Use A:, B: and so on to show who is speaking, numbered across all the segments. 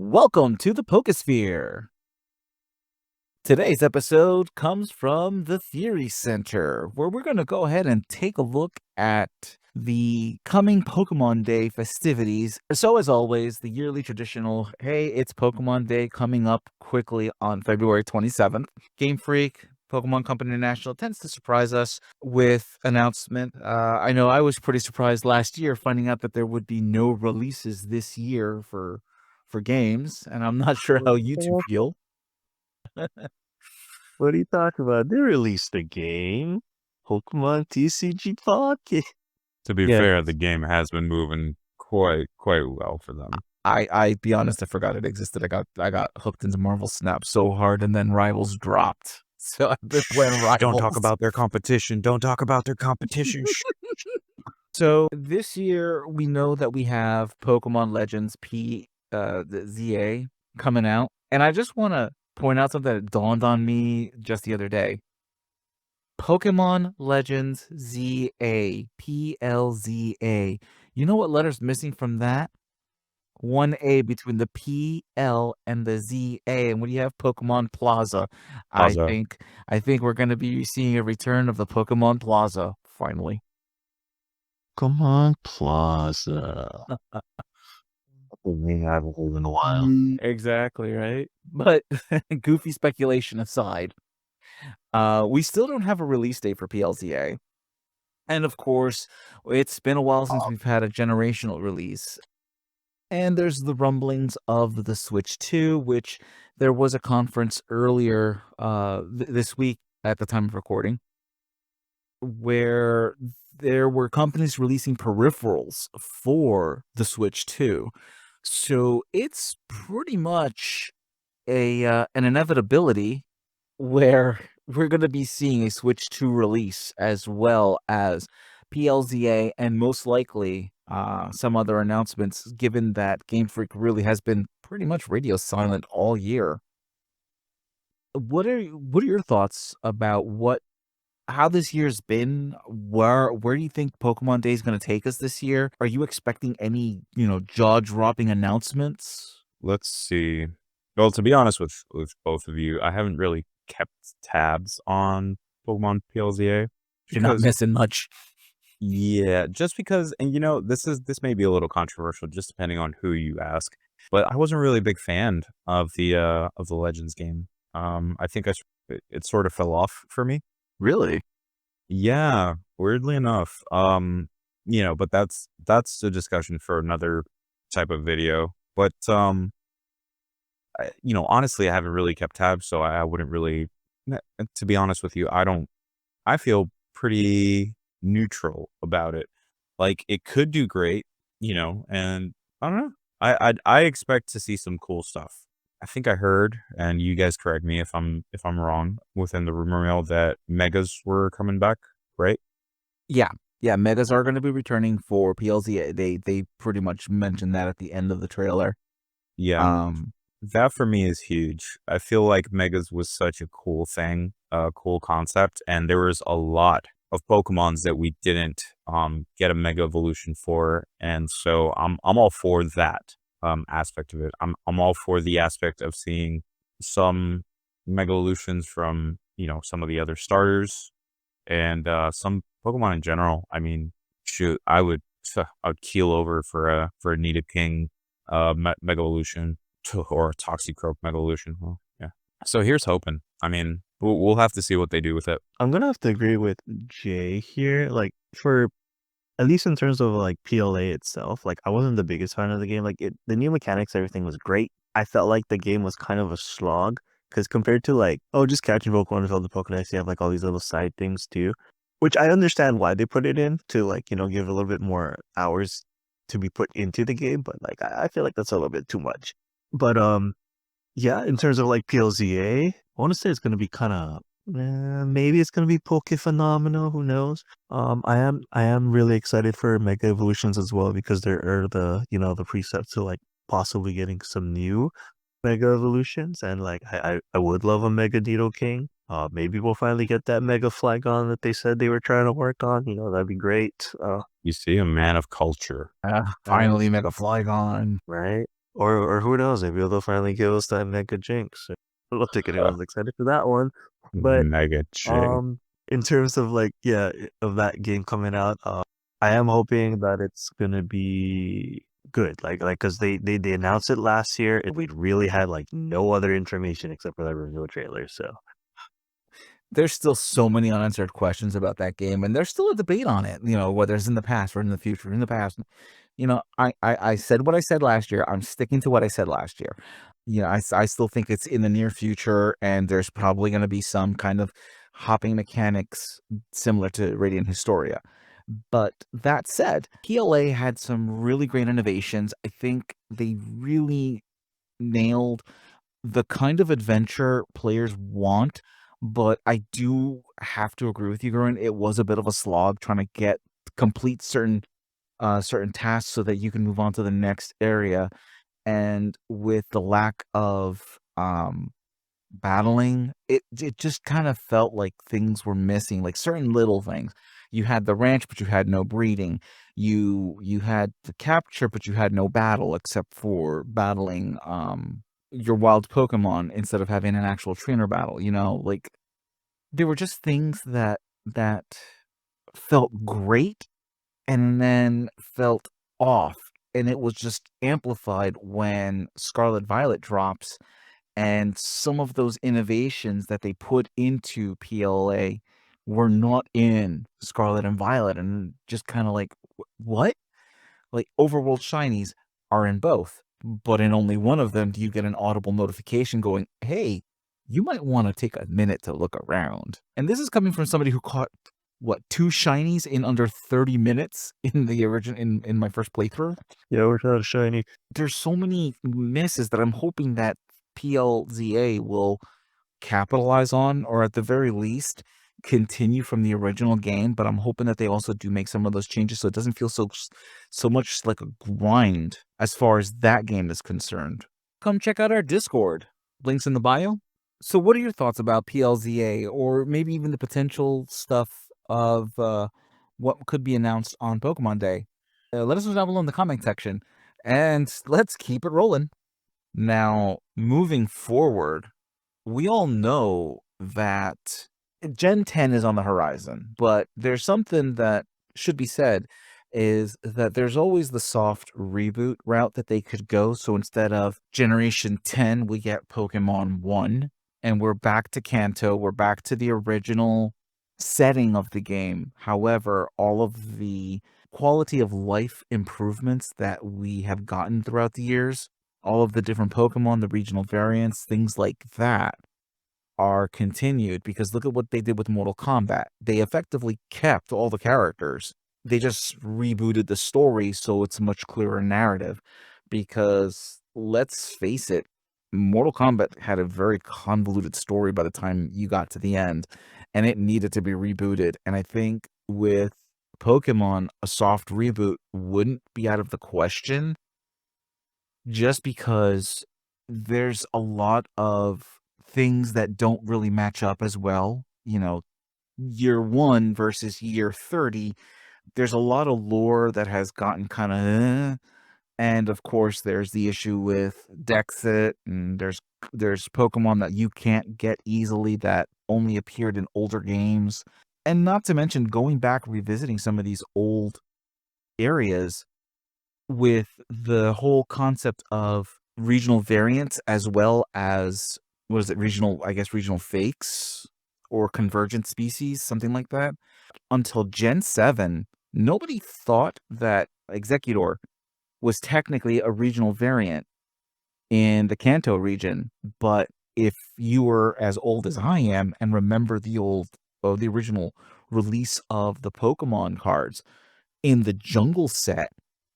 A: Welcome to the PokéSphere. Today's episode comes from the Theory Center, where we're going to go ahead and take a look at the coming Pokemon Day festivities. So, as always, the yearly traditional, hey, it's Pokemon Day coming up quickly on February 27th. Game Freak, Pokemon Company International tends to surprise us with announcement. I know I was pretty surprised last year finding out that there would be no releases this year for games, and I'm not sure how you two feel.
B: What are you talking about? They released a game, Pokemon TCG Pocket.
C: To be
B: Yeah.
C: fair, the game has been moving quite well for them.
A: I be honest, I forgot it existed. I got hooked into Marvel Snap so hard, and then Rivals dropped. So I've been playing Rivals.
C: Don't talk about their competition. Don't talk about their competition.
A: So this year we know that we have Pokemon Legends the ZA coming out, and I just want to point out something that dawned on me just the other day. Pokemon Legends ZA, PLZA. You know what letter's missing from that? One A between the PL and the ZA. And when you have Pokemon Plaza, I think we're going to be seeing a return of the Pokemon Plaza finally.
B: Pokemon Plaza. I haven't heard in a while.
A: Exactly, right? But goofy speculation aside, we still don't have a release date for PLZA. And of course, it's been a while since we've had a generational release. And there's the rumblings of the Switch 2, which there was a conference earlier this week at the time of recording, where there were companies releasing peripherals for the Switch 2. So it's pretty much an inevitability where we're going to be seeing a Switch 2 release as well as PLZA and most likely some other announcements, given that Game Freak really has been pretty much radio silent all year. What are your thoughts about how this year's been? Where do you think Pokemon Day is going to take us this year? Are you expecting any, jaw-dropping announcements?
C: Let's see. Well, to be honest with both of you, I haven't really kept tabs on Pokemon PLZA.
A: You're not missing much.
C: Yeah, just because, and this may be a little controversial, just depending on who you ask. But I wasn't really a big fan of the Legends game. I think it sort of fell off for me.
A: Really?
C: Yeah, weirdly enough. But that's a discussion for another type of video. But honestly, I haven't really kept tabs, so I wouldn't really. To be honest with you, I feel pretty neutral about it. Like, it could do great, and I don't know. I expect to see some cool stuff. I think I heard, and you guys correct me if I'm wrong, within the rumor mill that Megas were coming back, right?
A: Yeah, Megas are going to be returning for PLZ. They pretty much mentioned that at the end of the trailer.
C: Yeah, that for me is huge. I feel like Megas was such a cool thing, a cool concept, and there was a lot of Pokemons that we didn't get a Mega Evolution for, and so I'm all for that aspect of it. I'm all for the aspect of seeing some Mega Evolutions from some of the other starters and some Pokemon in general. I mean, shoot, I'd keel over for a Nidoking Mega Evolution or a Toxicroak Mega Evolution. Well, yeah. So here's hoping. I mean, we'll have to see what they do with it.
B: I'm gonna have to agree with Jay here. Like, for at least in terms of like PLA itself, like I wasn't the biggest fan of the game. Like the new mechanics, everything was great. I felt like the game was kind of a slog because compared to like, just catching Pokemon and fill the Pokedex, you have like all these little side things too, which I understand why they put it in to like, give a little bit more hours to be put into the game. But like, I feel like that's a little bit too much. But yeah, in terms of like PLZA, I want to say it's going to be kind of maybe it's going to be Phenomenal. Who knows? I am really excited for Mega Evolutions as well because there are the precepts to like possibly getting some new Mega Evolutions, and like I would love a Mega Nidoking. Maybe we'll finally get that Mega Flygon that they said they were trying to work on. That'd be great.
C: You see, a man of culture.
A: Finally, Mega Flygon.
B: Right? Or who knows? Maybe they'll finally give us that Mega Jinx. I don't think anyone's excited for that one. But
C: Mega Chick.
B: in terms of like of that game coming out, I am hoping that it's gonna be good. Like because they announced it last year. We really had like no other information except for that reveal trailer. So
A: There's still so many unanswered questions about that game, and there's still a debate on it, whether it's in the past or in the future. In the past, I said what I said last year. I'm sticking to what I said last year. I still think it's in the near future, and there's probably going to be some kind of hopping mechanics similar to Radiant Historia. But that said, PLA had some really great innovations. I think they really nailed the kind of adventure players want, but I do have to agree with you, Guren. It was a bit of a slog trying to complete certain tasks so that you can move on to the next area. And with the lack of battling, it just kind of felt like things were missing, like certain little things. You had the ranch, but you had no breeding. You had the capture, but you had no battle except for battling your wild Pokemon instead of having an actual trainer battle. Like there were just things that felt great and then felt off. And it was just amplified when Scarlet Violet drops, and some of those innovations that they put into PLA were not in Scarlet and Violet, and just kind of like, what? Like, overworld shinies are in both, but in only one of them do you get an audible notification going, hey, you might want to take a minute to look around. And this is coming from somebody who caught, what, 2 shinies in under 30 minutes in the original, in my first playthrough?
B: yeah, we're not shiny.
A: There's so many misses that I'm hoping that PLZA will capitalize on, or at the very least continue from the original game. But I'm hoping that they also do make some of those changes so it doesn't feel so much like a grind as far as that game is concerned. Come check out our Discord, links in the bio. So what are your thoughts about PLZA, or maybe even the potential stuff of what could be announced on Pokemon Day? Let us know down below in the comment section, and let's keep it rolling. Now, moving forward, we all know that Gen 10 is on the horizon, but there's something that should be said, is that there's always the soft reboot route that they could go. So instead of Generation 10, we get Pokemon 1, and we're back to Kanto. We're back to the original setting of the game. However, all of the quality of life improvements that we have gotten throughout the years, all of the different Pokemon, the regional variants, things like that, are continued, because look at what they did with Mortal Kombat. They effectively kept all the characters. They just rebooted the story so it's a much clearer narrative, because let's face it, Mortal Kombat had a very convoluted story by the time you got to the end, and it needed to be rebooted. And I think with Pokemon, a soft reboot wouldn't be out of the question, just because there's a lot of things that don't really match up as well. Year 1 versus year 30, there's a lot of lore that has gotten kind of, and of course there's the issue with Dexit, and there's Pokemon that you can't get easily that only appeared in older games. And not to mention going back, revisiting some of these old areas with the whole concept of regional variants, as well as, what is it, regional fakes or convergent species, something like that. Until Gen 7, nobody thought that Executor was technically a regional variant in the Kanto region. But if you were as old as I am and remember the original release of the Pokemon cards in the Jungle set,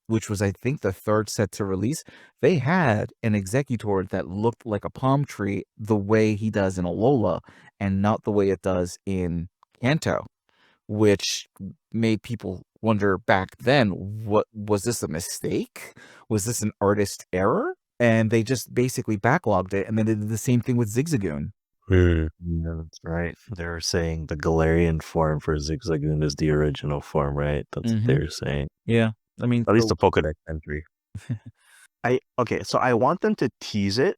A: which was, I think, the 3rd set to release, they had an Executor that looked like a palm tree the way he does in Alola, and not the way it does in Kanto, which made people wonder back then, what was this, a mistake? Was this an artist error? And they just basically backlogged it, and then they did the same thing with Zigzagoon.
B: Yeah, that's right. They're saying the Galarian form for Zigzagoon is the original form, right? That's what they're saying.
A: Yeah, I mean,
B: At least the Pokedex entry. So I want them to tease it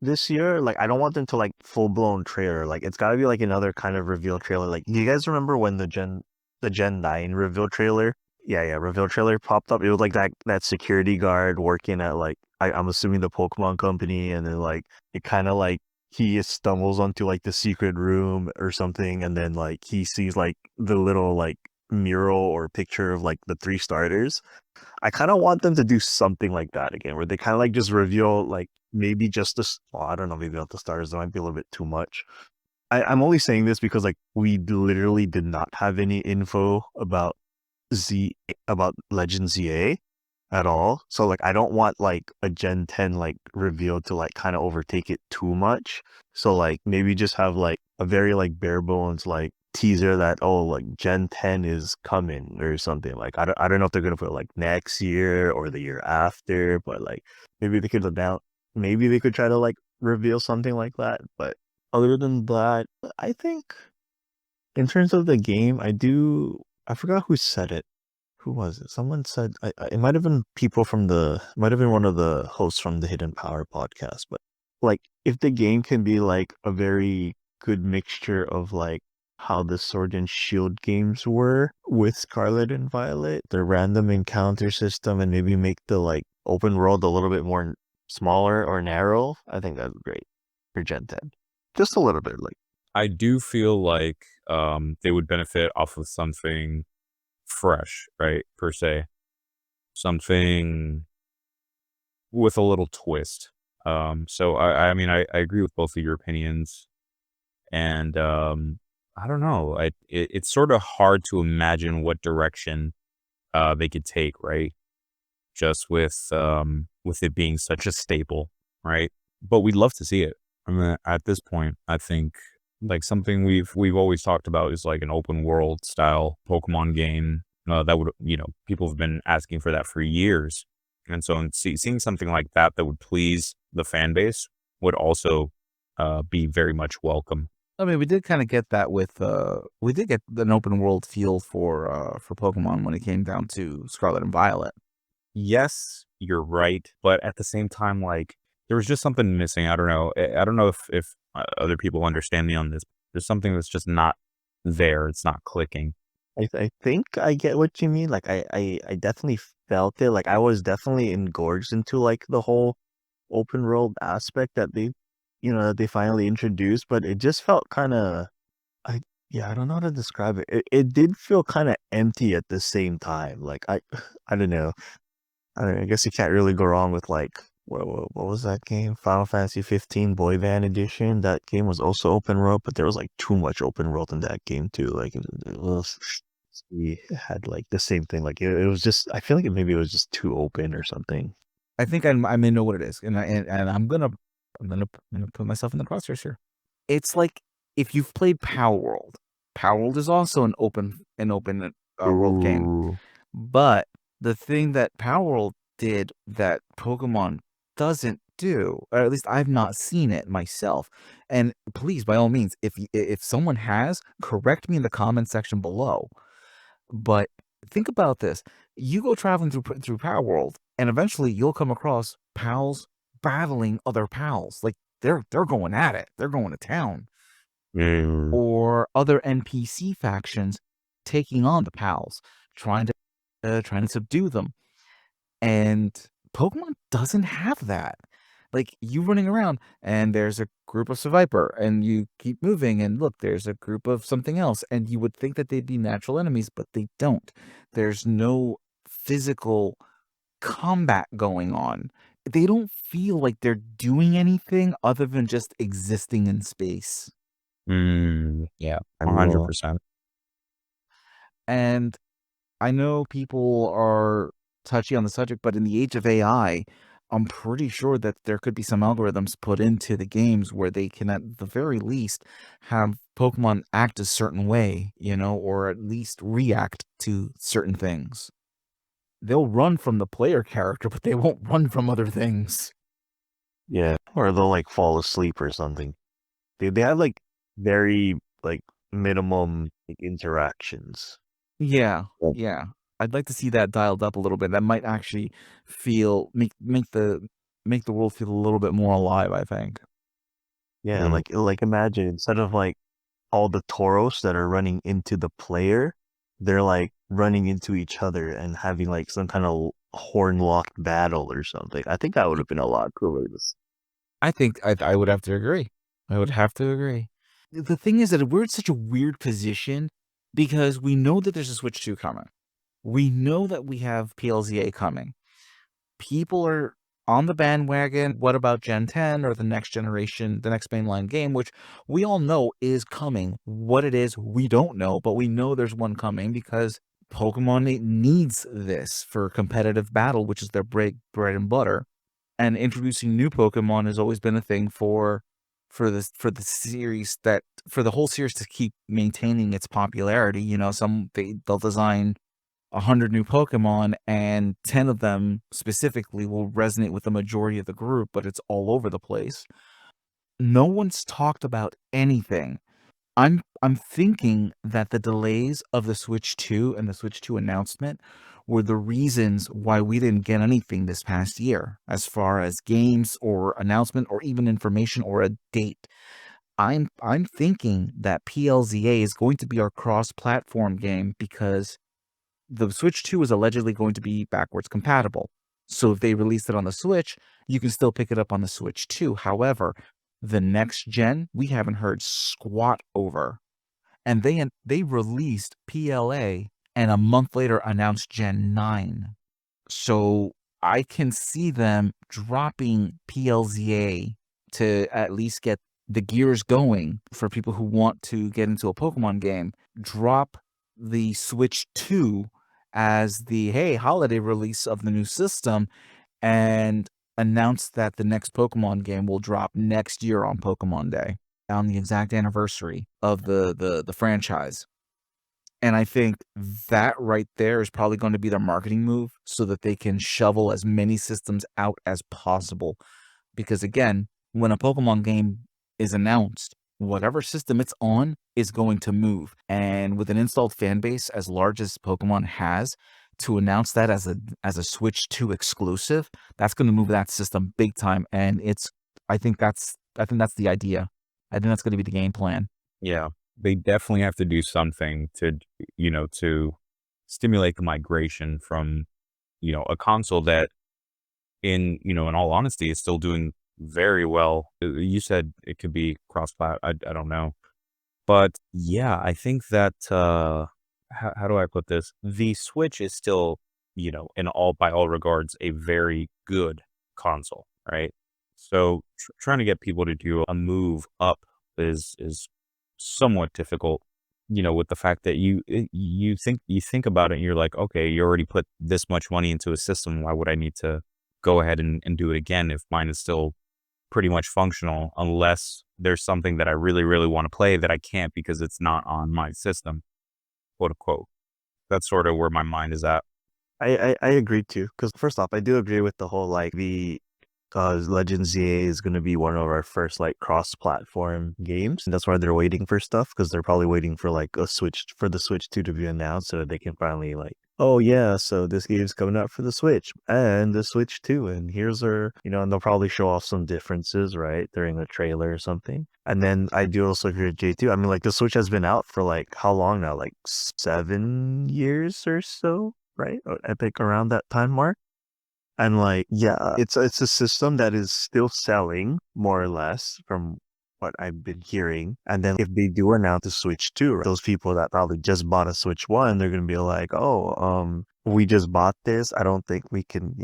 B: this year. Like I don't want them to like full blown trailer. Like it's gotta be like another kind of reveal trailer. Like do you guys remember when the Gen 9 reveal trailer? Yeah, reveal trailer popped up. It was like that security guard working at like I'm assuming the Pokemon company, and then like it kind of like he stumbles onto like the secret room or something, and then like he sees like the little like mural or picture of like the three starters. I kind of want them to do something like that again, where they kind of like just reveal like maybe just this. Well, I don't know, maybe not the starters. That might be a little bit too much. I'm only saying this because like we literally did not have any info Z about Legend ZA at all. So like I don't want like a Gen 10 like reveal to like kind of overtake it too much. So like maybe just have like a very like bare bones like teaser that like Gen 10 is coming or something. Like I don't know if they're gonna put like next year or the year after, but like maybe they could announce, maybe they could try to like reveal something like that. But other than that, I think in terms of the game, I forgot who said it. Who was it? Someone said it might have been people from might have been one of the hosts from the Hidden Power podcast. But like, if the game can be like a very good mixture of like how the Sword and Shield games were with Scarlet and Violet, the random encounter system, and maybe make the like open world a little bit more smaller or narrow, I think that'd be great for Gen 10. Just a little bit, like.
C: I do feel like they would benefit off of something fresh, right? Per se. Something with a little twist. So I mean I agree with both of your opinions. And I don't know. It's sort of hard to imagine what direction they could take, right? Just with it being such a staple, right? But we'd love to see it. I mean, at this point, I think like something we've always talked about is like an open world style Pokemon game. That would, people have been asking for that for years. And so seeing something like that that would please the fan base would also be very much welcome.
A: I mean, we did kind of get that with we did get an open world feel for Pokemon when it came down to Scarlet and Violet.
C: Yes, you're right, but at the same time, like there was just something missing. I don't know. I don't know if other people understand me on this. There's something that's just not there. It's not clicking.
B: I think I get what you mean. Like I definitely felt it. Like I was definitely engorged into like the whole open world aspect that they finally introduced, but it just felt kind of I yeah, I don't know how to describe it. It did feel kind of empty at the same time. Like I don't know. I don't know, I guess you can't really go wrong with like what was that game? Final Fantasy 15 Boy Band Edition. That game was also open world, but there was like too much open world in that game too. Like it was we had like the same thing. Like it was just I feel like maybe it was just too open or something.
A: I think I may know what it is, and I'm gonna put myself in the crosshairs here. It's like if you've played Power World. Power World is also an open world game,
B: Ooh.
A: but the thing that Power World did that Pokemon doesn't do, or at least I've not seen it myself. And please, by all means, if someone has, correct me in the comment section below. But think about this. You go traveling through Power World, and eventually you'll come across pals battling other pals. Like they're going at it. They're going to town.
B: Mm.
A: Or other NPC factions taking on the pals, trying to subdue them. And Pokemon doesn't have that. Like you running around and there's a group of Seviper and you keep moving and look, there's a group of something else and you would think that they'd be natural enemies, but they don't. There's no physical combat going on. They don't feel like they're doing anything other than just existing in space.
C: Yeah,
B: I mean,
C: 100%.
A: And I know people are touchy on the subject, but in the age of AI, I'm pretty sure that there could be some algorithms put into the games where they can, at the very least, have Pokemon act a certain way, or at least react to certain things. They'll run from the player character, but they won't run from other things.
B: yeah, or they'll like fall asleep or something. They have like very like minimum like, interactions.
A: Yeah,
B: Yeah.
A: yeah. I'd like to see that dialed up a little bit. That might actually make the world feel a little bit more alive, I think.
B: Yeah,
C: Mm.
B: like imagine instead of like all the Tauros that are running into the player, they're like running into each other and having like some kind of horn locked battle or something. I think that would have been a lot cooler.
A: I think I would have to agree. I would have to agree. The thing is that we're in such a weird position because we know that there's a Switch 2 coming. We know that we have PLZA coming. People are on the bandwagon. What about Gen 10 or the next generation, the next mainline game, which we all know is coming. What it is, we don't know, but we know there's one coming because Pokemon needs this for competitive battle, which is their bread and butter. And introducing new Pokemon has always been a thing for the series that for the whole series to keep maintaining its popularity. You know, they'll design 100 new Pokemon, and 10 of them specifically will resonate with the majority of the group, but it's all over the place. No one's talked about anything. I'm thinking that the delays of the Switch 2 and the Switch 2 announcement were the reasons why we didn't get anything this past year, as far as games or announcement or even information or a date. I'm thinking that PLZA is going to be our cross-platform game because the Switch 2 is allegedly going to be backwards compatible. So if they release it on the Switch, you can still pick it up on the Switch 2. However, the next gen, we haven't heard squat over. And they released PLA and a month later announced Gen 9. So I can see them dropping PLZA to at least get the gears going for people who want to get into a Pokemon game. Drop the Switch 2 as the holiday release of the new system and announce that the next Pokemon game will drop next year on Pokemon Day, on the exact anniversary of the franchise. And I think that right there is probably going to be their marketing move so that they can shovel as many systems out as possible. Because again, when a Pokemon game is announced, whatever system it's on is going to move. And with an installed fan base as large as Pokemon has, to announce that as a Switch 2 exclusive, that's going to move that system big time. And I think that's the idea. I think that's going to be the game plan.
C: Yeah, they definitely have to do something to, to stimulate the migration from, a console that in all honesty, is still doing very well. You said it could be cross-plat. I don't know. But yeah, I think that, how do I put this? The Switch is still, by all regards, a very good console, right? So trying to get people to do a move up is somewhat difficult, with the fact that you think about it and you're like, okay, you already put this much money into a system. Why would I need to go ahead and do it again if mine is still pretty much functional, unless there's something that I really, really want to play that I can't because it's not on my system, quote unquote. That's sort of where my mind is at.
B: I agree too, because first off, I do agree with the whole like the Legends ZA is going to be one of our first like cross-platform games. And that's why they're waiting for stuff, because they're probably waiting for like a Switch for the Switch 2 to be announced so that they can finally like, oh yeah, so this game's coming out for the Switch and the Switch 2, and here's our, and they'll probably show off some differences, right, during a trailer or something. And then I do also agree with J2. I mean, like the Switch has been out for like how long now? Like 7 years or so, right? Epic around that time mark. And like, yeah, it's a system that is still selling more or less from what I've been hearing. And then if they do announce the Switch 2, right, those people that probably just bought a Switch 1, they're gonna be like, oh, we just bought this. I don't think we can,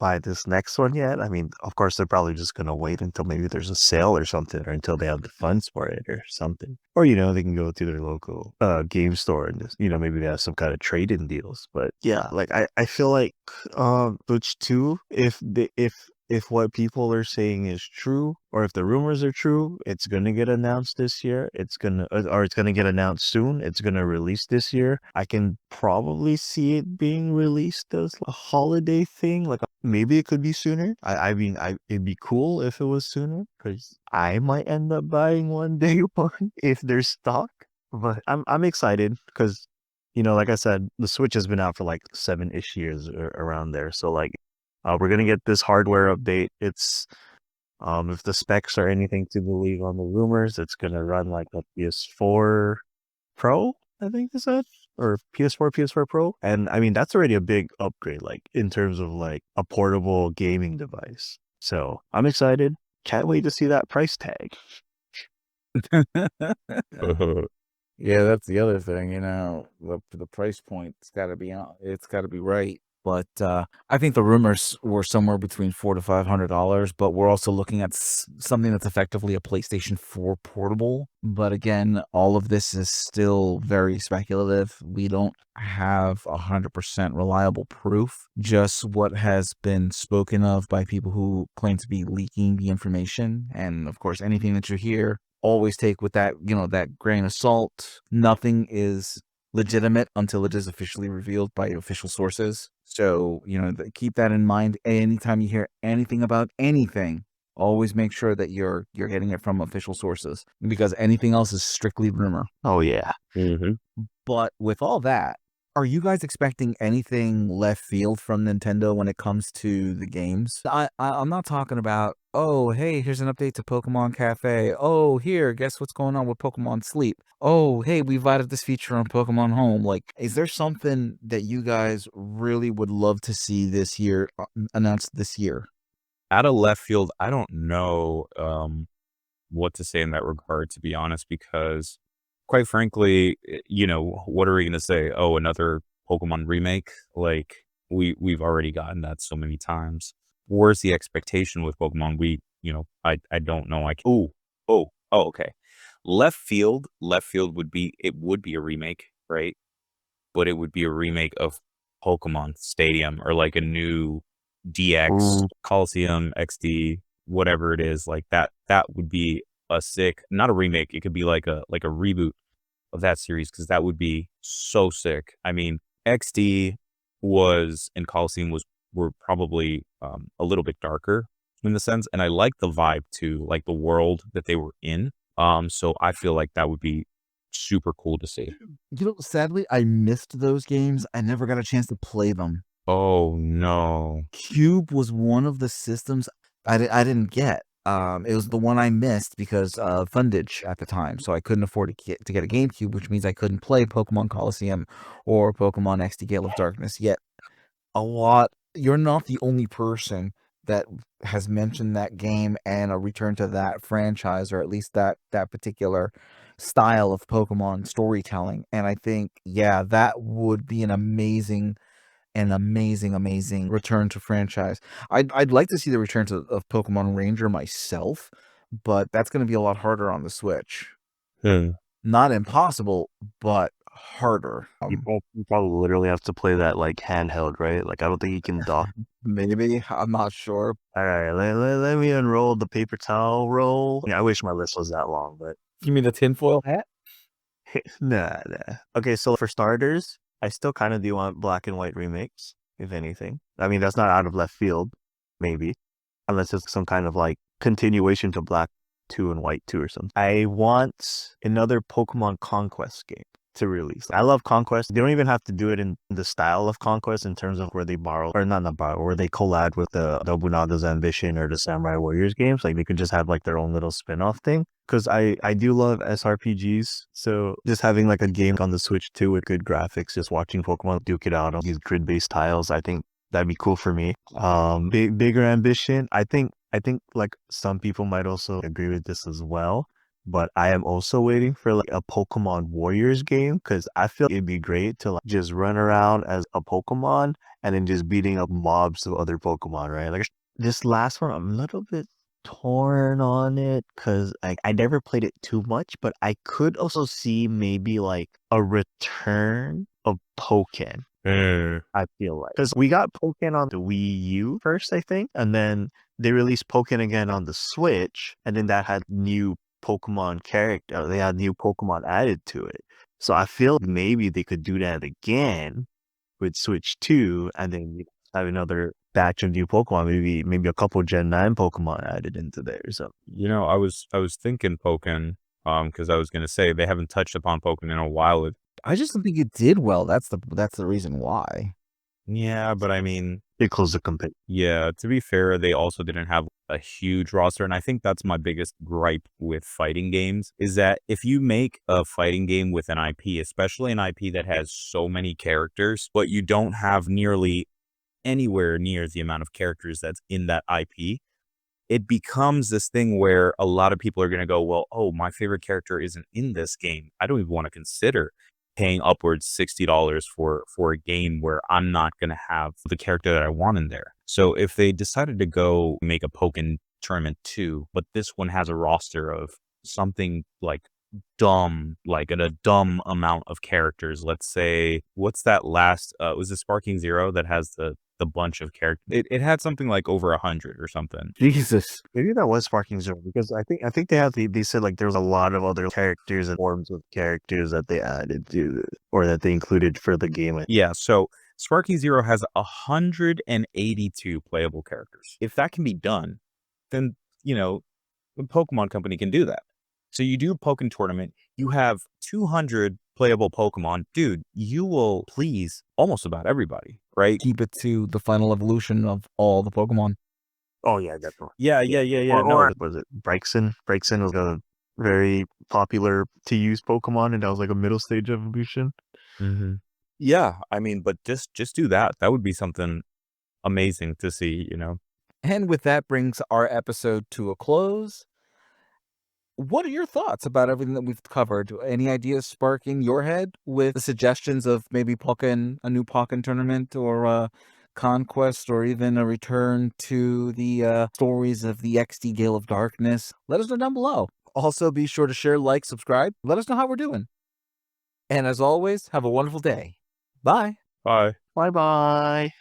B: buy this next one yet. I mean, of course, they're probably just gonna wait until maybe there's a sale or something, or until they have the funds for it or something. Or, they can go to their local game store and just, maybe they have some kind of trade-in deals. But yeah, like I feel like Switch 2, if what people are saying is true, or if the rumors are true, it's gonna get announced this year. It's gonna get announced soon. It's gonna release this year. I can probably see it being released as a holiday thing. Like maybe it could be sooner. I mean, it'd be cool if it was sooner, because I might end up buying one day one if there's stock. But I'm excited because like I said, the Switch has been out for like 7-ish years around there. So like, we're gonna get this hardware update. It's if the specs are anything to believe on the rumors, it's gonna run like a PS4 Pro, I think they said, or PS4 Pro. And I mean, that's already a big upgrade, like in terms of like a portable gaming device. So I'm excited. Can't wait to see that price tag.
A: Yeah, that's the other thing, the price point, it's got to be on, it's got to be right. But I think the rumors were somewhere between $400 to $500. But we're also looking at something that's effectively a PlayStation 4 portable. But again, all of this is still very speculative. We don't have 100% reliable proof. Just what has been spoken of by people who claim to be leaking the information. And of course, anything that you hear, always take with that, that grain of salt. Nothing is legitimate until it is officially revealed by official sources. So, keep that in mind. Anytime you hear anything about anything, always make sure that you're getting it from official sources, because anything else is strictly rumor.
B: Oh yeah.
A: But with all that, are you guys expecting anything left field from Nintendo when it comes to the games? I'm not talking about, oh, hey, here's an update to Pokemon Cafe. Oh, here, guess what's going on with Pokemon Sleep? Oh, hey, we've added this feature on Pokemon Home. Like, is there something that you guys really would love to see this year, announced this year?
C: Out of left field, I don't know what to say in that regard, to be honest, because quite frankly, what are we going to say? Oh, another Pokemon remake? Like we've already gotten that so many times. Where's the expectation with Pokemon? I don't know. Okay. Left field would be a remake, right? But it would be a remake of Pokemon Stadium, or like a new DX Coliseum XD, whatever it is. Like that would be a sick, not a remake. It could be like a reboot of that series, because that would be so sick. I mean, XD and Coliseum were probably a little bit darker in the sense, and I like the vibe too, like the world that they were in. So I feel like that would be super cool to see.
A: Sadly, I missed those games. I never got a chance to play them.
C: Oh no.
A: Cube was one of the systems I didn't get. It was the one I missed because of fundage at the time, so I couldn't afford to get a GameCube, which means I couldn't play Pokemon Coliseum or Pokemon XD Gale of Darkness. Yet, you're not the only person that has mentioned that game and a return to that franchise, or at least that particular style of Pokemon storytelling. And I think, yeah, that would be an amazing return to franchise. I'd like to see the return of Pokemon Ranger myself, but that's going to be a lot harder on the Switch. Not impossible, but harder.
B: You probably literally have to play that like handheld, right? Like I don't think you can dock.
A: Maybe, I'm not sure.
B: All right, let me unroll the paper towel roll. Yeah, I wish my list was that long, but
A: You mean the tinfoil hat?
B: nah. Okay, so for starters, I still kind of do want black and white remakes, if anything. I mean, that's not out of left field, maybe, unless it's some kind of like continuation to Black 2 and White 2 or something. I want another Pokemon Conquest game to release. I love Conquest. They don't even have to do it in the style of Conquest in terms of where they borrow, or not borrow, where they collab with the Nobunaga's Ambition or the Samurai Warriors games. Like they could just have like their own little spin-off thing. Because I do love SRPGs, so just having like a game on the Switch too with good graphics, just watching Pokemon duke it out on these grid-based tiles, I think that'd be cool for me. Bigger ambition. I think like some people might also agree with this as well, but I am also waiting for like a Pokemon Warriors game, because I feel it'd be great to like just run around as a Pokemon and then just beating up mobs of other Pokemon, right? Like this last one, I'm a little bit torn on it because I never played it too much, but I could also see maybe like a return of Pokken. I feel like, because we got Pokken on the Wii U first, I think, and then they released Pokken again on the Switch, and then that had new Pokemon character. They had new Pokemon added to it. So I feel like maybe they could do that again with Switch 2, and then have another batch of new Pokemon, maybe a couple Gen 9 Pokemon added into there. So
C: I was thinking Pokken, because I was gonna say they haven't touched upon Pokken in a while.
A: I just don't think it did well. That's the reason why.
C: Yeah, but I mean,
B: They closed the campaign.
C: yeah, to be fair, they also didn't have a huge roster. And I think that's my biggest gripe with fighting games is that if you make a fighting game with an IP, especially an IP that has so many characters, but you don't have nearly anywhere near the amount of characters that's in that IP, it becomes this thing where a lot of people are going to go, well, oh, my favorite character isn't in this game. I don't even want to consider paying upwards $60 for a game where I'm not going to have the character that I want in there. So if they decided to go make a Pokémon Tournament 2, but this one has a roster of something like dumb, like a dumb amount of characters, let's say, what's that last, was it Sparking Zero that has the bunch of characters? It had something like over 100 or something.
A: Jesus.
B: Maybe that was Sparking Zero because I think they had they said like there was a lot of other characters and forms of characters that they added to or that they included for the game.
C: Yeah, so Sparking Zero has 182 playable characters. If that can be done, then, you know, the Pokemon Company can do that. So you do a Pokemon tournament, you have 200 playable Pokemon. Dude, you will please almost about everybody, right?
A: Keep it to the final evolution of all the Pokemon.
B: Oh yeah, definitely.
C: Yeah.
B: Or was it Braixen? Braixen was a very popular to use Pokemon, and that was like a middle stage evolution.
C: Mm-hmm. Yeah, I mean, but just do that. That would be something amazing to see, you know?
A: And with that brings our episode to a close. What are your thoughts about everything that we've covered? Any ideas sparking your head with the suggestions of maybe a new Pokken tournament or Conquest or even a return to the stories of the XD Gale of Darkness? Let us know down below. Also, be sure to share, like, subscribe. Let us know how we're doing. And as always, have a wonderful day. Bye.
C: Bye.
B: Bye bye.